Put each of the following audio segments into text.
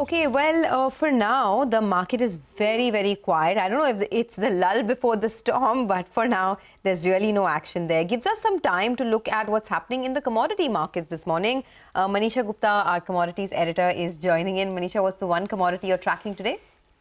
Okay, well, for now, the market is very, very quiet. I don't know if it's the lull before the storm, but for now, there's really no action there. Gives us some time to look at what's happening in the commodity markets this morning. Manisha Gupta, our commodities editor, is joining in. Manisha, what's the one commodity you're tracking today?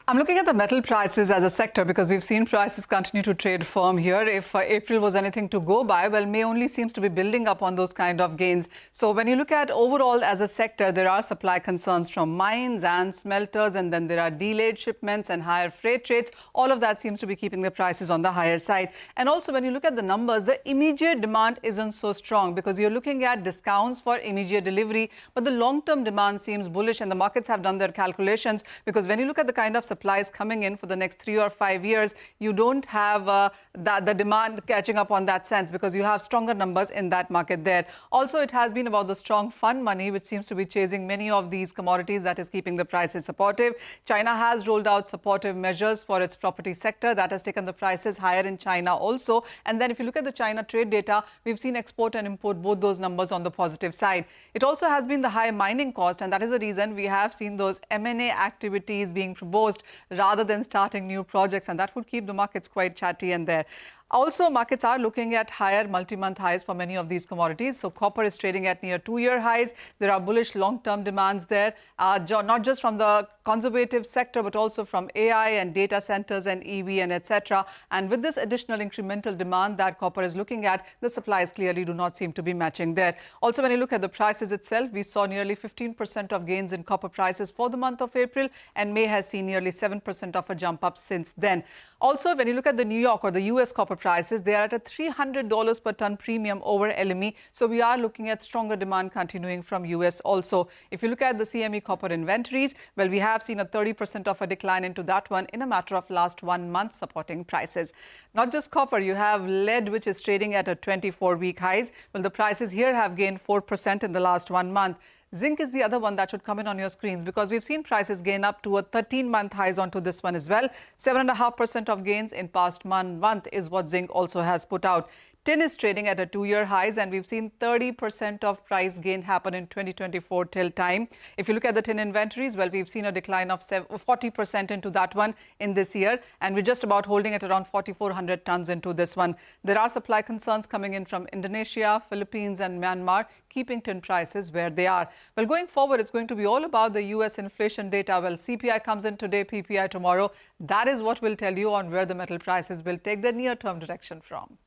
I'm looking at the metal prices as a sector because we've seen prices continue to trade firm here. If April was anything to go by, well, May only seems to be building up on those kind of gains. So when you look at overall as a sector, there are supply concerns from mines and smelters, and then there are delayed shipments and higher freight rates. All of that seems to be keeping the prices on the higher side. And also when you look at the numbers, the immediate demand isn't so strong because you're looking at discounts for immediate delivery, but the long-term demand seems bullish, and the markets have done their calculations because when you look at the kind of supplies coming in for the next 3 or 5 years, you don't have the demand catching up on that sense because you have stronger numbers in that market there. Also, it has been about the strong fund money, which seems to be chasing many of these commodities that is keeping the prices supportive. China has rolled out supportive measures for its property sector that has taken the prices higher in China also. And then if you look at the China trade data, we've seen export and import, both those numbers on the positive side. It also has been the high mining cost, and that is the reason we have seen those M&A activities being proposed rather than starting new projects, and that would keep the markets quite chatty and there. Also, markets are looking at higher multi-month highs for many of these commodities. So copper is trading at near 2-year highs. There are bullish long-term demands there, not just from the conservative sector, but also from AI and data centers and EV and etc. And with this additional incremental demand that copper is looking at, the supplies clearly do not seem to be matching there. Also, when you look at the prices itself, we saw nearly 15% of gains in copper prices for the month of April, and May has seen nearly 7% of a jump up since then. Also, when you look at the New York or the US copper prices, they are at a $300 per ton premium over LME. So we are looking at stronger demand continuing from US also. If you look at the CME copper inventories, well, we have seen a 30% of a decline into that one in a matter of last 1 month, supporting prices. Not just copper, you have lead, which is trading at a 24-week highs. Well, the prices here have gained 4% in the last 1 month. Zinc is the other one that should come in on your screens because we've seen prices gain up to a 13-month highs onto this one as well. 7.5% of gains in past month is what Zinc also has put out. Tin is trading at a 2-year highs, and we've seen 30% of price gain happen in 2024 till time. If you look at the tin inventories, well, we've seen a decline of 40% into that one in this year, and we're just about holding at around 4,400 tons into this one. There are supply concerns coming in from Indonesia, Philippines and Myanmar, keeping tin prices where they are. Well, going forward, it's going to be all about the US inflation data. Well, CPI comes in today, PPI tomorrow. That is what will tell you on where the metal prices will take their near-term direction from.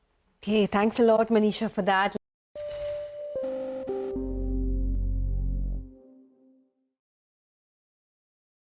Okay, thanks a lot, Manisha, for that.